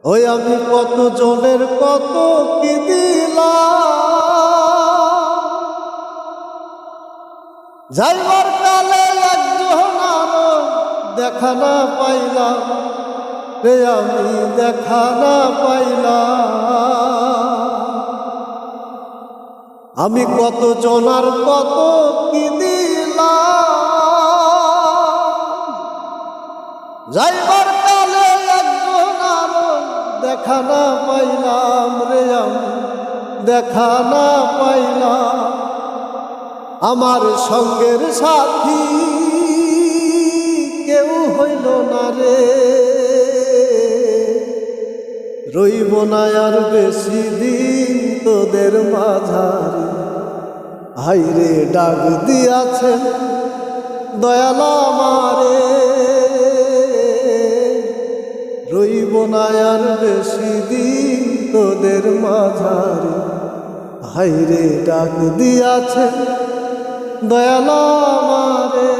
ওই আমি কত জনের কত কি দিলাম, যাইবার কালে একজন আরো দেখা না পাইলাম রে, আমি দেখা না পাইলাম। আমি কত জনার কত কি দিলাম, যাইবার কালে একজন আরো দেখা না পাইলাম রে, আমি দেখা না পাইলাম। আমার সঙ্গের সাথী কেউ হইল না রে, রইব না আর বেশি দিন তোদের মাঝারে। হাইরে ডাক দিয়াছেন দয়াল আমারে, রইব না আর বেশি দিন তোদের মাঝারে। হাইরে ডাক দিয়াছেন দয়াল আমারে।